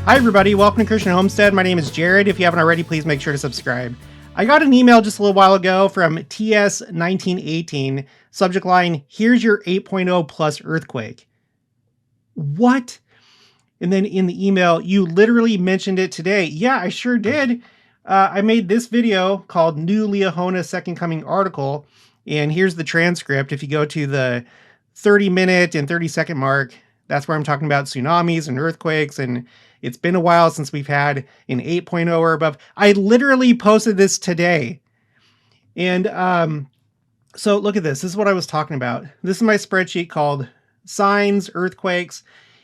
Hi everybody, welcome to Christian Homestead. My name is Jared. If you haven't already, please make sure to subscribe. I got an email just a little while ago from TS1918, subject line, here's your 8.0 plus earthquake. What? And then in the email, you literally mentioned it today. Yeah, I sure did. I made this video called New Liahona Second Coming Article, and here's the transcript. If you go to the 30-minute and 30-second mark, that's where I'm talking about tsunamis and earthquakes, and it's been a while since we've had an 8.0 or above. I literally posted this today. And so look at this. This is what I was talking about. This is my spreadsheet called Signs, Earthquakes,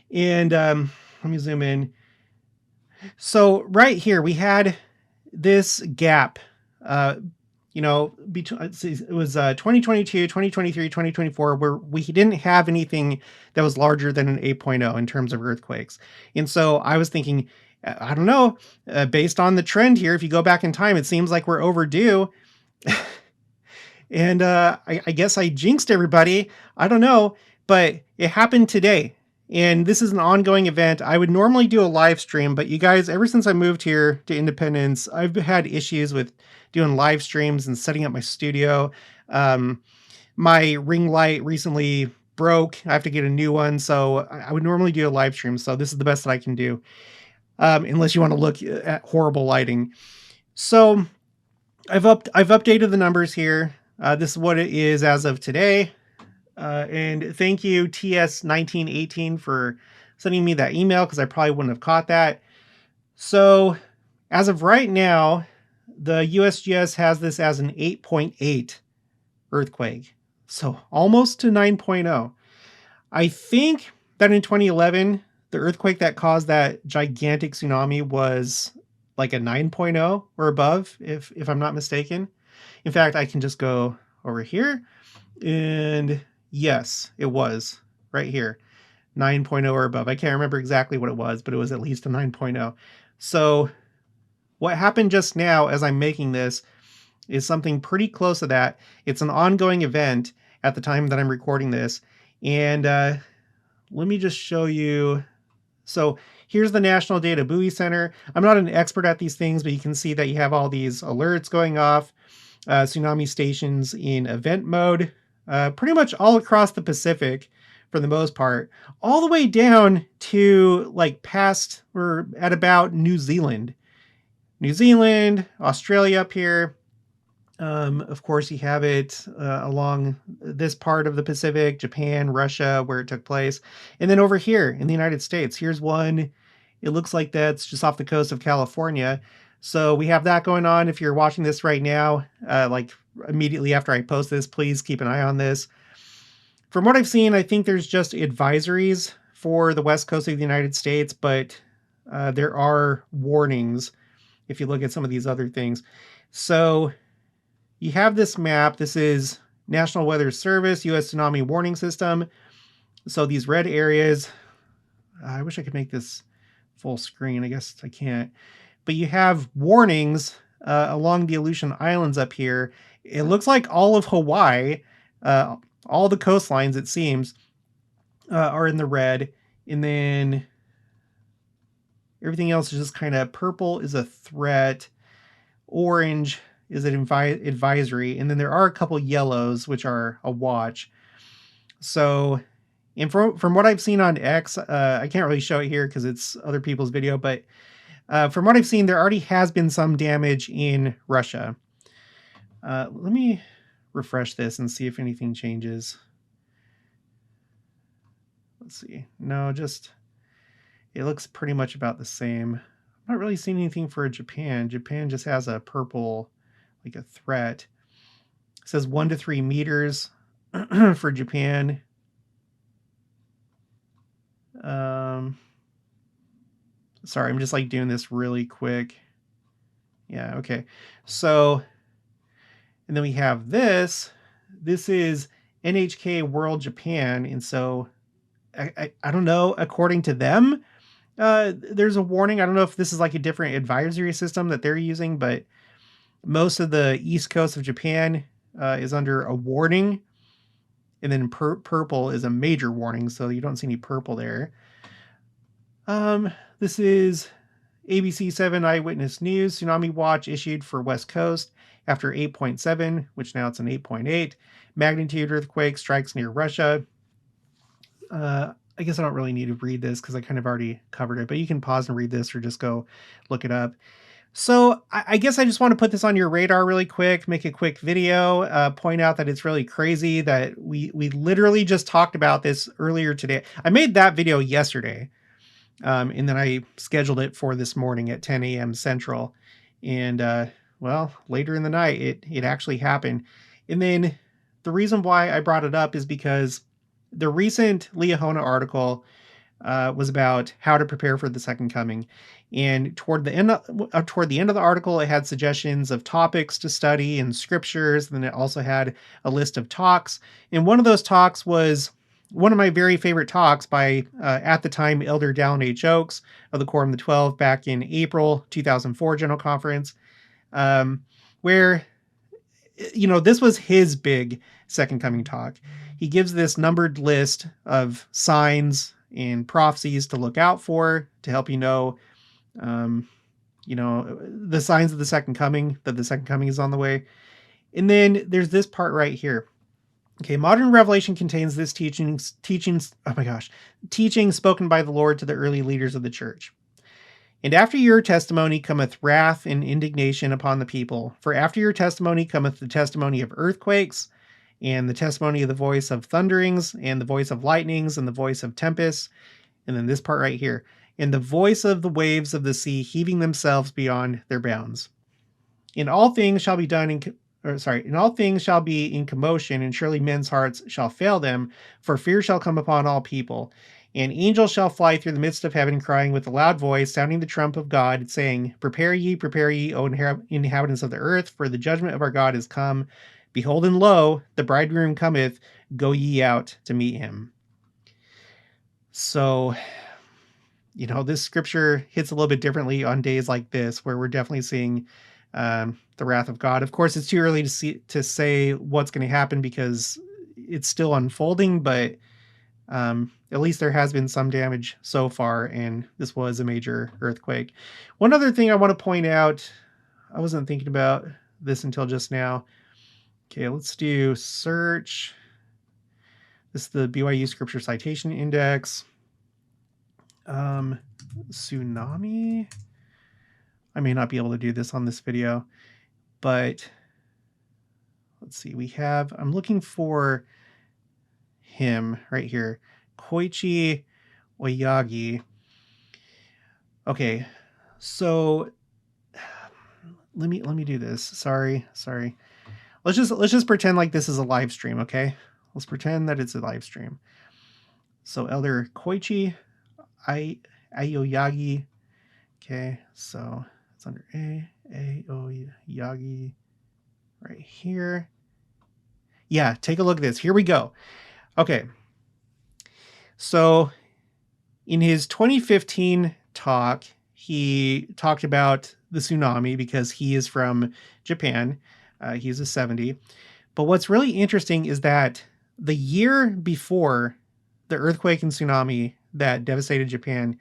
and let me zoom in. So right here, we had this gap, between, it was 2022, 2023, 2024, where we didn't have anything that was larger than an 8.0 in terms of earthquakes. And so I was thinking, I don't know, based on the trend here, if you go back in time, it seems like we're overdue. And I guess I jinxed everybody. I don't know, but it happened today. And this is an ongoing event. I would normally do a live stream, but you guys, ever since I moved here to Independence, I've had issues with doing live streams and setting up my studio. My ring light recently broke. I have to get a new one. So I would normally do a live stream. So this is the best that I can do, unless you want to look at horrible lighting. So I've updated the numbers here. This is what it is as of today. And thank you, TS1918, for sending me that email, because I probably wouldn't have caught that. So as of right now, the USGS has this as an 8.8 earthquake. So almost to 9.0. I think that in 2011, the earthquake that caused that gigantic tsunami was like a 9.0 or above, if I'm not mistaken. In fact, I can just go over here, and yes, it was right here, 9.0 or above. I can't remember exactly what it was, but it was at least a 9.0. So what happened just now as I'm making this is something pretty close to that. It's an ongoing event at the time that I'm recording this. And let me just show you. So here's the National Data Buoy Center. I'm not an expert at these things, but you can see that you have all these alerts going off, tsunami stations in event mode, pretty much all across the Pacific for the most part, all the way down to like past or at about New Zealand, Australia up here. Of course, you have it along this part of the Pacific, Japan, Russia, where it took place. And then over here in the United States, here's one. It looks like that's just off the coast of California. So we have that going on. If you're watching this right now, like immediately after I post this, please keep an eye on this. From what I've seen, I think there's just advisories for the west coast of the United States, but there are warnings if you look at some of these other things. So you have this map. This is National Weather Service, U.S. Tsunami Warning System. So these red areas, I wish I could make this full screen. I guess I can't. But you have warnings along the Aleutian Islands up here. It looks like all of Hawaii, all the coastlines, it seems, are in the red. And then everything else is just kind of purple is a threat. Orange is an advisory. And then there are a couple yellows, which are a watch. So, and from what I've seen on X, I can't really show it here because it's other people's video, but from what I've seen, there already has been some damage in Russia. Let me refresh this and see if anything changes. Let's see. No, just, it looks pretty much about the same. I'm not really seeing anything for Japan. Japan just has a purple, like a threat. It says 1 to 3 meters for Japan. Sorry, I'm just like doing this really quick. Yeah, okay. So, and then we have this. This is NHK World Japan. And so, I don't know, according to them, there's a warning. I don't know if this is like a different advisory system that they're using, but most of the east coast of Japan is under a warning. And then purple is a major warning, so you don't see any purple there. This is ABC 7 Eyewitness News. Tsunami watch issued for West Coast after 8.7, which now it's an 8.8. Magnitude earthquake strikes near Russia. I guess I don't really need to read this because I kind of already covered it, but you can pause and read this or just go look it up. So I guess I just want to put this on your radar really quick, make a quick video, point out that it's really crazy that we literally just talked about this earlier today. I made that video yesterday, and then I scheduled it for this morning at 10 a.m. Central. And well, later in the night, it actually happened. And then the reason why I brought it up is because the recent Liahona article was about how to prepare for the second coming, and toward the end of the article, it had suggestions of topics to study and scriptures. And then it also had a list of talks, and one of those talks was one of my very favorite talks by at the time Elder Dallin H. Oaks of the Quorum of the 12 back in April 2004 General Conference, where this was his big second coming talk. He gives this numbered list of signs and prophecies to look out for to help the signs of the second coming, that the second coming is on the way. And then there's this part right here. Okay, modern revelation contains this teaching spoken by the Lord to the early leaders of the church. And after your testimony cometh wrath and indignation upon the people. For after your testimony cometh the testimony of earthquakes, and the testimony of the voice of thunderings, and the voice of lightnings, and the voice of tempests. And then this part right here. And the voice of the waves of the sea heaving themselves beyond their bounds. In all things shall be in commotion, and surely men's hearts shall fail them, for fear shall come upon all people. And angels shall fly through the midst of heaven, crying with a loud voice, sounding the trump of God, saying, prepare ye, O inhabitants of the earth, for the judgment of our God is come. Behold, and lo, the bridegroom cometh, go ye out to meet him. So, this scripture hits a little bit differently on days like this, where we're definitely seeing the wrath of God. Of course, it's too early to say what's going to happen because it's still unfolding, but at least there has been some damage so far, and this was a major earthquake. One other thing I want to point out, I wasn't thinking about this until just now. Okay, let's do search. This is the BYU Scripture Citation Index. Tsunami. I may not be able to do this on this video, but let's see. I'm looking for him right here. Koichi Aoyagi. Okay, so let me do this. Sorry. Let's just pretend like this is a live stream, okay? Let's pretend that it's a live stream. So Elder Koichi Aoyagi. Okay, so it's under Aoyagi right here. Yeah, take a look at this. Here we go. Okay. So in his 2015 talk, he talked about the tsunami because he is from Japan. He's a 70. But what's really interesting is that the year before the earthquake and tsunami that devastated Japan,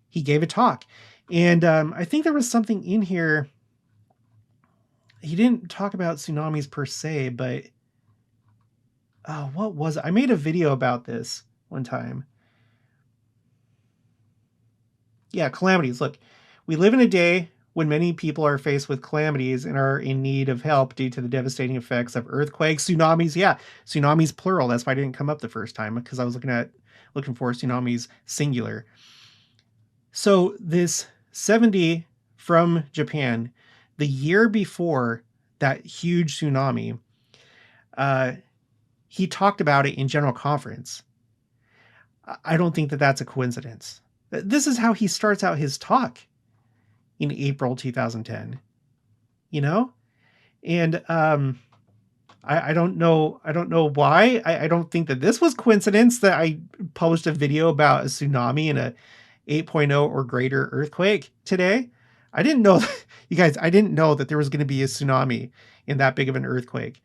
he gave a talk. And I think there was something in here. He didn't talk about tsunamis per se, but what was it? I made a video about this one time. Yeah, calamities. Look, we live in a day when many people are faced with calamities and are in need of help due to the devastating effects of earthquakes, tsunamis. Yeah, tsunamis plural. That's why I didn't come up the first time, because I was looking for tsunamis singular. So this 70 from Japan, the year before that huge tsunami, he talked about it in General Conference. I don't think that that's a coincidence. This is how he starts out his talk in April 2010, and I don't know why. I don't think that this was coincidence that I published a video about a tsunami and a 8.0 or greater earthquake today. I didn't know, you guys, I didn't know that there was going to be a tsunami in that big of an earthquake,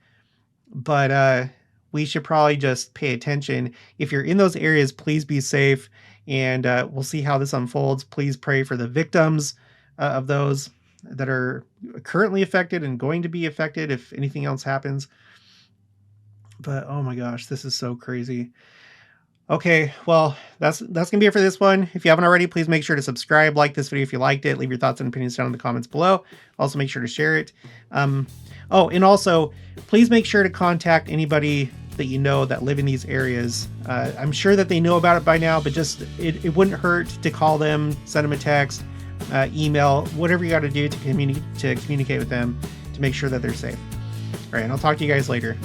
but we should probably just pay attention. If you're in those areas, please be safe. and we'll see how this unfolds. Please pray for the victims of those that are currently affected and going to be affected if anything else happens. But oh my gosh, this is so crazy. Okay, well, that's gonna be it for this one. If you haven't already, please make sure to subscribe, like this video if you liked it, leave your thoughts and opinions down in the comments below. Also, make sure to share it. Oh, and also, please make sure to contact anybody that you know that live in these areas. I'm sure that they know about it by now, but just it wouldn't hurt to call them, send them a text, email, whatever you got to do to communicate with them to make sure that they're safe. All right, and I'll talk to you guys later.